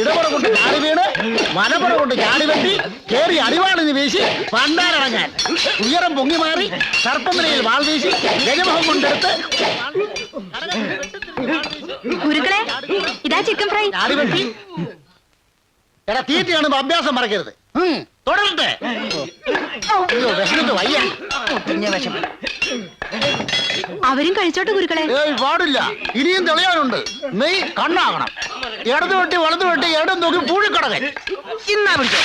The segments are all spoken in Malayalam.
ഇടപുറം കൊണ്ട് ചാടി വീണ് വലപുറം കൊണ്ട് ചാടി വെട്ടി കേറി അടിവാളിന് വീശി പണ്ടാരടങ്ങാൻ ഉയരം പൊങ്ങി മാറി സർപ്പനിലയിൽ വാൾ വീശി ഗജമുഖം കൊണ്ടെടുത്ത് ഗുരുക്കളെ ഇതാ ചിക്കൻ ഫ്രൈ. ചാടി വെട്ടി എടാ തീറ്റയാണ് അഭ്യാസം മറക്കരുത്. തുടരട്ടെ. വിശന്നിട്ട് വയ്യ. അവരും കഴിച്ചോട്ടെ ഗുരുക്കളെ. പാടില്ല, ഇനിയും തെളിയാനുണ്ട്. നെയ് കണ്ണാകണം. ഇടത് വെട്ടി വലത് വെട്ടി ഇടം നോക്കി പൂഴിക്കടകൻ. ഇന്നാ പിടിച്ചോ.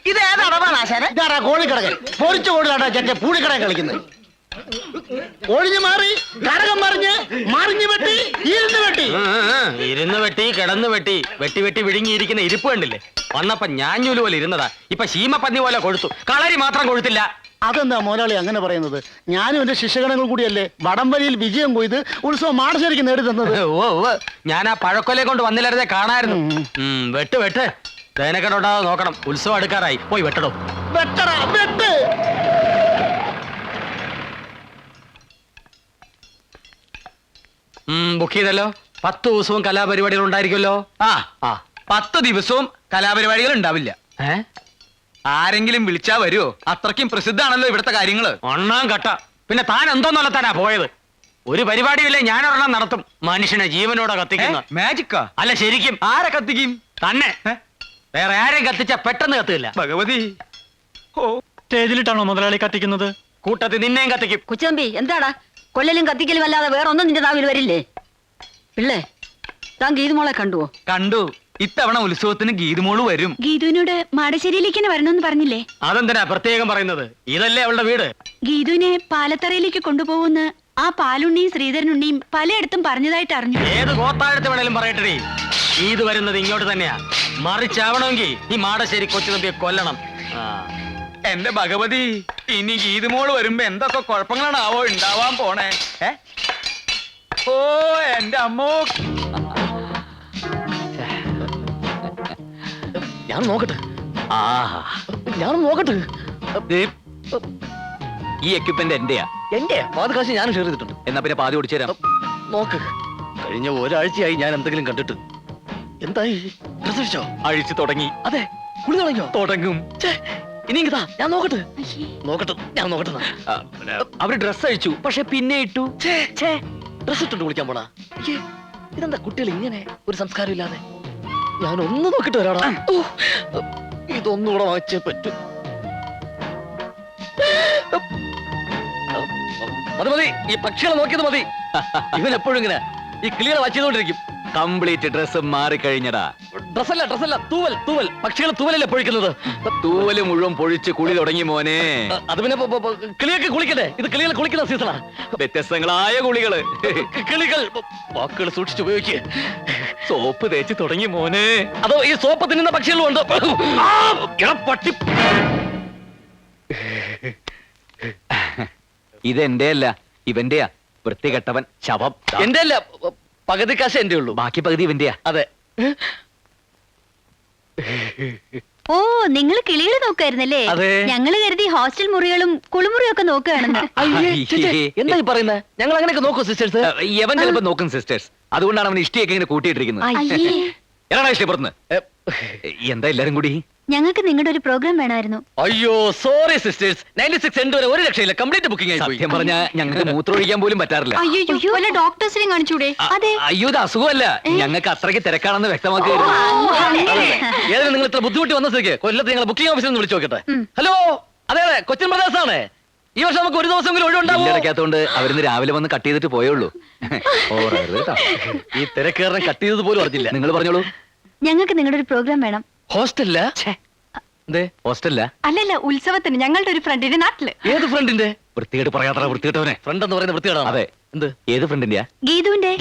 ഇത് ഏതടവാണ് ആശാനെ? ഇതാരാ കോഴിക്കടകൻ. പൊരിച്ച കോഴിലാട്ടാ ചെറ്റെ പൂഴിക്കടകൻ കളിക്കുന്നത്. ഒഴിഞ്ഞു മാറി കടകം മറിഞ്ഞു വെട്ടി ഇരുന്ന് വെട്ടി കിടന്ന് വെട്ടി വെട്ടി വെട്ടി വിഴുങ്ങിയിരിക്കുന്ന ഇരിപ്പ് കണ്ടില്ലേ? വന്നപ്പോ ഞാഞ്ഞൂല് പോലെ ഇരുന്നതാ, ഇപ്പൊ ശീമപ്പന്നി പോലെ കൊഴുത്തു. കളരി മാത്രം കൊഴുത്തില്ല. അതെന്താ മോലാളി അങ്ങനെ പറയുന്നത്? ഞാനും എന്റെ ശിഷ്യഗണങ്ങൾ കൂടിയല്ലേ വടംവലിയിൽ വിജയം കൊയ്ത് ഉത്സവം മാടശ്ശേരിക്ക് നേടി തന്നത്. ഞാൻ ആ പഴക്കൊലയെ കൊണ്ട് വന്നില്ലായിരുന്നേ കാണായിരുന്നു. വെട്ട് വെട്ട് തേനക്കെട്ടുണ്ടാകാതെ നോക്കണം. ഉത്സവം അടുക്കാറായി, പോയി വെട്ടടോ. വെട്ടടാ വെട്ട്. ബുക്ക് ചെയ്തല്ലോ. 10 ദിവസവും കലാപരിപാടികൾ ഉണ്ടായിരിക്കുമല്ലോ. 10 ദിവസവും കലാപരിപാടികൾ ഉണ്ടാവില്ല. ആരെങ്കിലും വിളിച്ചാ വരുമോ? അത്രയ്ക്കും പ്രസിദ്ധാണല്ലോ ഇവിടുത്തെ കാര്യങ്ങള്. ഒന്നാം കട്ട. പിന്നെ താൻ എന്തോന്നല്ലത്താനാ പോയത്? ഒരു പരിപാടിയില്ലേ ഞാനൊരെണ്ണം നടത്തും. മനുഷ്യനെ ജീവനോടെ കത്തിക്കുന്ന മാജിക്കാ? അല്ല ശരിക്കും. ആരെ കത്തിക്കും? തന്നെ. വേറെ ആരെയും കത്തിച്ച പെട്ടെന്ന് കത്തില്ല. ഭഗവതി. സ്റ്റേജിലിട്ടാണോ മുതലാളി കത്തിക്കുന്നത്? കൂട്ടത്തിൽ നിന്നെയും കത്തിക്കും. കുച്ചമ്പി എന്താടാ കൊല്ലലും കത്തിക്കലും അല്ലാതെ വേറെ ഒന്നും നിന്റെ നാവിൽ വരില്ലേ? പിള്ളേ താൻ ഗീതുമോളെ കണ്ടുവോ? കണ്ടു. ഇത്തവണ ഉത്സവത്തിന് ഗീതുമോള് വരും. ഗീതുവിനോട് മാടശ്ശേരിയിലേക്ക് തന്നെ വരണമെന്ന് പറഞ്ഞില്ലേ? അതെന്തിനാ പ്രത്യേകം പറയുന്നത്? ഇതല്ലേ അവളുടെ വീട്. ഗീതുവിനെ പാലത്തറയിലേക്ക് കൊണ്ടുപോകുന്ന ആ പാലുണ്ണിയും ശ്രീധരനുണ്ണിയും പലയിടത്തും പറഞ്ഞതായിട്ട് അറിഞ്ഞു. ഏത് ഗോത്താഴത്ത് വേണേലും പറയട്ടെ, ഇത് വരുന്നത് ഇങ്ങോട്ട് തന്നെയാ. മറിച്ചാവണമെങ്കിൽ ഈ മാടശ്ശേരി കൊച്ചുതമ്പിയെ കൊല്ലണം. എന്റെ ഭഗവതി, ഇനി ഗീതുമോള് വരുമ്പോ എന്തൊക്കെ കുഴപ്പങ്ങളാണാവോ ഉണ്ടാവാൻ പോണേ. ഓ എന്റെ അമ്മോ. ഞാൻ നോക്കട്ടെ. ഞാൻ നോക്കട്ടെ. ഈ എക്യുപ്മെന്റ് എന്റെയാ. എന്റെ പാതി കാശ് ഞാൻ ഷെയർ ചെയ്തിട്ടുണ്ട്. എന്നാ പിന്നെ പാതി ഓടിച്ചു തരാം. നോക്ക്, കഴിഞ്ഞ ഒരാഴ്ചയായി ഞാൻ എന്തെങ്കിലും കണ്ടിട്ട്. എന്തായി? ഡ്രസ് അഴിച്ചോ? അഴിച്ചു തുടങ്ങി. അതെ, കുളി തുടങ്ങിയോ? തുടങ്ങും. ഇനി ഞാൻ നോക്കട്ടെ. ഞാൻ നോക്കട്ടെ. അവര് ഡ്രസ് അഴിച്ചു, പക്ഷെ പിന്നെ ഇട്ടു. ഡ്രസ് ഇട്ടുണ്ട് കുളിക്കാൻ പോണാ? ഇതെന്താ കുട്ടികൾ ഇങ്ങനെ ഒരു സംസ്കാരം ഇല്ലാതെ? ഞാൻ ഒന്ന് നോക്കിട്ട് വരാടാ. ഇതൊന്നുകൂടെ വാങ്ങിച്ചേ പറ്റൂ. മതി മതി, ഈ പക്ഷികളെ നോക്കിയത് മതി. ഇവൻ എപ്പോഴും ഇങ്ങനെ ഈ കിളികളെ വായിച്ചുകൊണ്ടിരിക്കും. Complete dress മാറിക്കഴിഞ്ഞടാ. ഡ്രസ്സല്ല, തൂവൽ. പക്ഷികൾ തൂവലല്ലേ പൊഴിക്കുന്നത്? തൂവല് മുഴുവൻ പൊഴിച്ച് കുളി തുടങ്ങി മോനെ. അത് പിന്നെ കിളിയൊക്കെ കുളിക്കട്ടെ. ഇത് കിളികൾ കുളിക്കുന്ന സീസണാ. വ്യത്യസ്തങ്ങളായ കുളികള്. കിളികൾ വാക്കുകൾ സൂക്ഷിച്ചുപയോഗിക്കുക. സോപ്പ് തേച്ച് തുടങ്ങി മോനെ. അതോ ഈ സോപ്പ് തിന്നുന്ന പക്ഷികളും ഉണ്ട്? പട്ടി. ഇതെന്റെ അല്ല, ഇവന്റെയാ. വൃത്തികെട്ടവൻ ശവം. എന്റെ അല്ല, പകുതി കാശ് എന്റെ ഉള്ളൂ, ബാക്കി പകുതി ഇവന്റെയാ. അതെ. ഓ, നിങ്ങൾ കിളികൾ നോക്കായിരുന്നല്ലേ? ഞങ്ങള് കരുതി ഹോസ്റ്റൽ മുറികളും കുളിമുറിയും ഒക്കെ നോക്കുകയാണെന്ന്. എന്താ ഈ പറയുന്നത്? ഞങ്ങൾ അങ്ങനെയൊക്കെ നോക്കൂ സിസ്റ്റേഴ്സ്. യവൻ ചിലപ്പോ നോക്കും സിസ്റ്റേഴ്സ്. അതുകൊണ്ടാണ് അവൻ ഇഷ്ടിയൊക്കെ ഇങ്ങനെ കൂട്ടിയിട്ടിരിക്കുന്നത്. എടാ ഇഷ്ടപ്പെടുന്നു. എന്താ എല്ലാരും കൂടി? ഞങ്ങൾക്ക് നിങ്ങളുടെ ഒരു പ്രോഗ്രാം വേണമായിരുന്നു. അയ്യോ സോറി സിസ്റ്റേഴ്സ്, 96 എൻഡ് വരെ ഒരു രക്ഷയില്ല. കംപ്ലീറ്റ് ബുക്കിംഗ് ആയി. സത്യം പറഞ്ഞാ ഞങ്ങൾക്ക് മൂത്രമൊഴിക്കാൻ പോലും പറ്റാറില്ല. അയ്യോ, വല്ല ഡോക്ടേഴ്സിനെയും കാണിച്ചൂടെ? അതെ. അയ്യോ ഇത് അസുഖമല്ല, ഞങ്ങൾക്ക് അത്രയ്ക്ക് തിരക്കാണെന്ന് വ്യക്തമാക്കി. ഏതായാലും നിങ്ങൾ ഇത്ര ബുദ്ധിമുട്ടി വന്ന സ്ഥിതിക്ക് കൊല്ലത്ത് ഞങ്ങൾ ബുക്കിംഗ് ഓഫീസിൽ നിന്ന് വിളിച്ചു നോക്കട്ടെ. ഹലോ, അതെ കൊച്ചിൻ ബ്രദേഴ്സ് ആണ്. ഈ വർഷം നമുക്ക് ഒരു ദിവസം ഒഴിവുണ്ടാക്കാത്തോണ്ട് അവരിന്ന് രാവിലെ വന്ന് കട്ട് ചെയ്തിട്ട് പോയുള്ളൂ. ഈ തിരക്കേറിനെ കട്ട് ചെയ്തത് പോലും അറിഞ്ഞില്ല. നിങ്ങൾ പറഞ്ഞോളൂ. ഞങ്ങൾക്ക് നിങ്ങളുടെ ഒരു പ്രോഗ്രാം വേണം. ഹോസ്റ്റലില്ല? ഹോസ്റ്റലില്ല, അല്ലല്ല, ഉത്സവത്തിന് ഞങ്ങളുടെ ഒരു ഫ്രണ്ടിന്റെ നാട്ടില്. ഏത് ഫ്രണ്ടിന്റെ? വൃത്തികേട് പറയാത്ര വൃത്തികെട്ടവനെ. ഫ്രണ്ട് എന്ന് പറയുന്ന വൃത്തികേടാണ്. അതെ. എന്ത്? ഏത് ഫ്രണ്ടിന്റെയാ? ഗീതുവിന്റെ.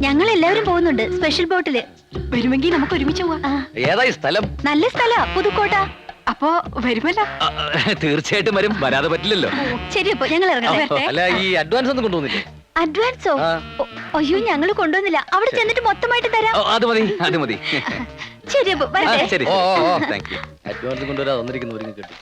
ഞങ്ങൾ എല്ലാവരും പോകുന്നുണ്ട് സ്പെഷ്യൽ ബോട്ടില്. വരുമെങ്കിൽ നമുക്ക് ഒരുമിച്ച് പോവാം. ഏതായി സ്ഥലം? നല്ല സ്ഥലാ, പുതുക്കോട്ട. അപ്പോ വരുമല്ലോ? തീർച്ചയായിട്ടും വരും, വരാതെ പറ്റില്ലല്ലോ. ശരി, അപ്പൊ ഞങ്ങൾ ഇറങ്ങട്ടെ. അല്ല, ഈ അഡ്വാൻസ് ഒന്നും കൊണ്ടുവന്നില്ലേ? അഡ്വാൻസോ? അയ്യോ, ഞങ്ങൾ കൊണ്ടുവന്നില്ല. അവിടെ ചെന്നിട്ട് മൊത്തമായിട്ട് തരാം. അത് മതി. ശരി, അപ്പൊ വരട്ടെ. ശരി. അഡ്വാൻസ് കൊണ്ടുവരാ വന്നിരിക്കുന്നവരും കേട്ടു.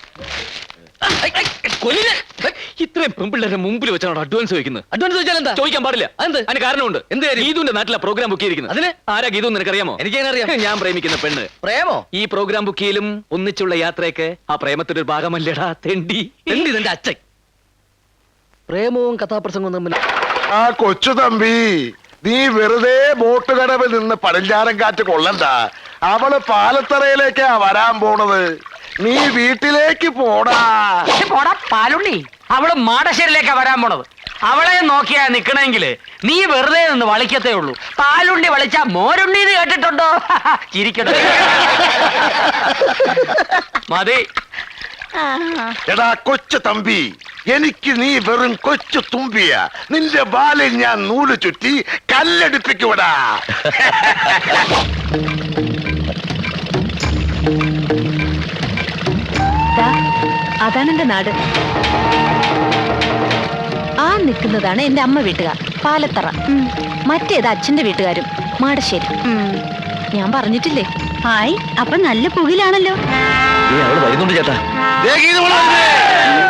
ഇത്രയും പെമ്പിള്ളേരുടെ മുമ്പിൽ വെച്ചാണ് അഡ്വാൻസ് ചോദിക്കുന്നത്. അഡ്വാൻസ് ചോദിച്ചാൽ എന്താ? ചോദിക്കാൻ പാടില്ല. എന്ത്? അതിന് കാരണമുണ്ട്. എന്ത് കാര്യം? ഗീതുവിന്റെ നാട്ടിലെ പ്രോഗ്രാം ബുക്ക് ചെയ്തിരിക്കുന്നത്. അതിന്? ആരാ ഗീതു നിനക്കറിയാമോ? എനിക്കെങ്ങനെ അറിയാം? ഞാൻ പ്രേമിക്കുന്ന പെണ്ണ്. പ്രേമോ? ഈ പ്രോഗ്രാം ബുക്ക് ചെയ്യലും ഒന്നിച്ചുള്ള യാത്രയൊക്കെ ആ പ്രേമത്തിന്റെ ഒരു ഭാഗമല്ലേടാ തെണ്ടി. എന്ത് നിന്റെ അച്ഛൻ? പ്രേമവും കഥാപ്രസംഗവും തമ്മിൽ ആ കൊച്ചു തമ്പി, നീ വെറുതെ ബോട്ട് കടവിൽ നിന്ന് പടിഞ്ഞാറൻ കാറ്റ് കൊള്ളണ്ട. അവള് പാലത്തറയിലേക്കാ വരാൻ പോണത്. നീ വീട്ടിലേക്ക് പോടാ. പോടാ പാലുണ്ണി. അവള് മാടശ്ശേരിയിലേക്കാ വരാൻ പോണത്. അവളെ നോക്കിയാ നിക്കണെങ്കില് നീ വെറുതെ നിന്ന് വളിക്കത്തേ ഉള്ളൂ. പാലുണ്ണി വളിച്ചാ മോരുണ്ണി എന്ന് കേട്ടിട്ടുണ്ടോ? ചിരിക്കട്ടെ. മതി. എടാ കൊച്ചു തമ്പി, എനിക്ക് നീ വെറും കൊച്ചു തുമ്പിയ. നിന്റെ ബാലിൽ ഞാൻ നൂല് ചുറ്റി കല്ലെടുപ്പിക്കൂടാ. അതാണ് എന്റെ നാട്. ആ നിൽക്കുന്നതാണ് എന്റെ അമ്മ വീട്ടുകാർ, പാലത്തറ. മറ്റേത് അച്ഛന്റെ വീട്ടുകാരും, മാടശ്ശേരി. ഞാൻ പറഞ്ഞിട്ടില്ലേ? ഹായ്, അപ്പൊ നല്ല പുകിലാണല്ലോ. അവള് വരുന്നുണ്ട് ചേട്ടാ. ദേ ഗീതു മോളെ വന്നേ.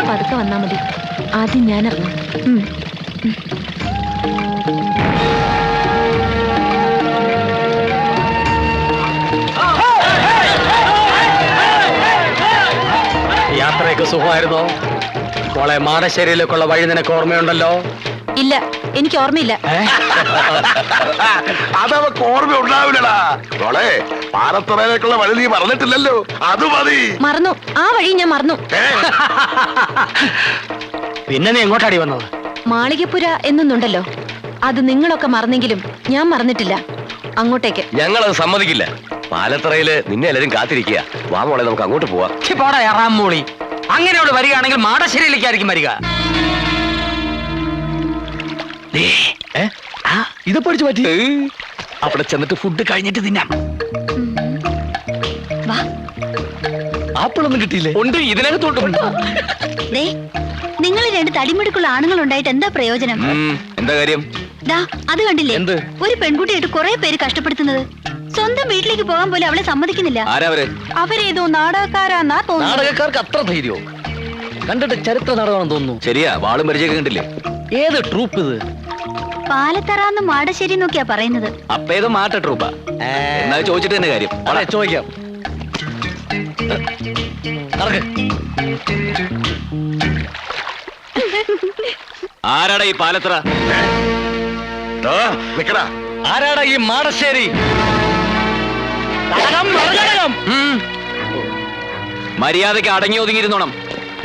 പതുക്കെ വന്നാ മതി. ആദ്യം ഞാൻ ഇറങ്ങും. യാത്രയൊക്കെ സുഖമായിരുന്നോ? മോളെ, മാടശ്ശേരിയിലേക്കുള്ള വഴി നിനക്ക് ഓർമ്മയുണ്ടല്ലോ? ഇല്ല, എനിക്ക് ഓർമ്മയില്ല. അതവക്ക് ഓർമ്മ ഉണ്ടാവില്ലടാ. മോളെ, പാലത്തറയിലേക്കുള്ള വഴി നീ പറഞ്ഞിട്ടില്ലല്ലോ, അത് മതി. മറന്നു, ആ വഴി ഞാൻ മറന്നു. പിന്നെ നീ എങ്ങോട്ടാടി വന്നത്? മാളികപ്പുര എന്നൊന്നുണ്ടല്ലോ, അത് നിങ്ങളൊക്കെ മറന്നെങ്കിലും ഞാൻ മറന്നിട്ടില്ല. അങ്ങോട്ടേക്ക്. ഞങ്ങളത് സമ്മതിക്കില്ല. പാലത്തറയില് നിന്നെ എല്ലാരും കാത്തിരിക്കുക. വാ മോളെ, നമുക്ക് അങ്ങോട്ട് പോവാം. പോടാ എറാം മൂളി. അങ്ങനെ അവള് വരികയാണെങ്കിൽ മാടശ്ശേരിയിലേക്കായിരിക്കും വരിക. ഇത് പഠിച്ചു പറ്റി. അവിടെ ചെന്നിട്ട് ഫുഡ് കഴിഞ്ഞിട്ട് തിന്നാം. വാ. ആപ്പിളൊന്നും കിട്ടിയില്ലേ? ഉണ്ട്, ഇതിനകത്തോട്ടുണ്ട്. നിങ്ങൾ രണ്ട് തടിമിടുക്കുള്ള ആണുങ്ങൾ ഉണ്ടായിട്ട് എന്താ പ്രയോജനം? എന്താ കാര്യം? ദാ, അത് കണ്ടില്ലേ? എന്ത്? ഒരു പെൺകുട്ടിയായിട്ട് കുറെ പേര് കഷ്ടപ്പെടുത്തുന്നത്. സ്വന്തം വീട്ടിലേക്ക് പോകാൻ പോലും അവളെ സമ്മതിക്കുന്നില്ല. ആരാവര്? അവരേതോ നാടകക്കാരാന്നാ തോന്നുന്നു. നാടകക്കാർക്ക് അത്ര ധൈര്യമോ? കണ്ടിട്ട് ചരിത്ര നാടകമാണെന്ന് തോന്നുന്നു. ശരിയാ, വാളും പരിചയൊക്കെ കണ്ടില്ലേ? ഏത് ട്രൂപ്പ് ഇത്? പാലത്തറാന്ന് മാടശ്ശേരി എന്നൊക്കെയാ പറയുന്നത്. അപ്പേത് മാറ്റ ട്രൂപ്പാ. എന്നാ ചോദിച്ചിട്ട് തന്നെ കാര്യം. അതെ, ചോദിക്കാം. ആരാടാ ഈ പാലത്തറ? നിക്കടാ. ആരാടാ ഈ മാടശ്ശേരി? മര്യാദയ്ക്ക് അടങ്ങി ഒതുങ്ങിയിരുന്നോണം.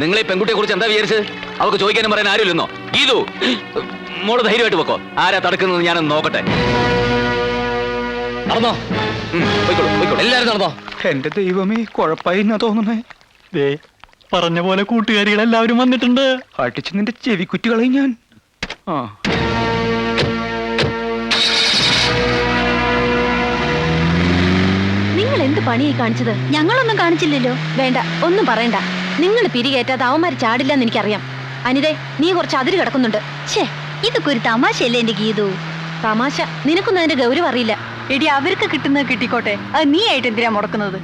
നിങ്ങൾ ഈ പെൺകുട്ടിയെ കുറിച്ച് എന്താ വിചാരിച്ചത്? അവർക്ക് ചോദിക്കാനും പറയാൻ ആരുമില്ലെന്നോ? ഗീതു, മോള് ധൈര്യമായിട്ട് വെക്കോ. ആരാ തടുക്കുന്നത് ഞാനൊന്ന് നോക്കട്ടെ. നടന്നോ? പോയിക്കോളൂ, പോയിക്കോളൂ. എല്ലാരും നടന്നോ? എന്റെ ദൈവമേ, കുഴപ്പമായി തോന്നുന്നേ. ദേ, പറഞ്ഞ പോലെ കൂട്ടുകാരികളെല്ലാവരും വന്നിട്ടുണ്ട്. അടിച്ച് നിന്റെ ചെവിക്കുറ്റികളെയും ഞാൻ. ആ, നിങ്ങൾ എന്ത് പണിയായി കാണിച്ചത്? ഞങ്ങളൊന്നും കാണിച്ചില്ലല്ലോ. വേണ്ട, ഒന്നും പറയണ്ട. നിങ്ങൾ പിരികേറ്റാതെ അവന്മാര് ചാടില്ലെന്ന് എനിക്കറിയാം. അനിതേ, നീ കുറച്ച് അതിര് കിടക്കുന്നുണ്ട്. ഛേ, ഇതൊക്കെ ഒരു തമാശയല്ലേ എന്റെ ഗീതു? തമാശ? നിനക്കൊന്നും അതിന്റെ ഗൗരവം അറിയില്ല. എടി, അവർക്ക് കിട്ടുന്നത് കിട്ടിക്കോട്ടെ. അത് നീ ആയിട്ട് എന്തിനാ മുടക്കുന്നത്?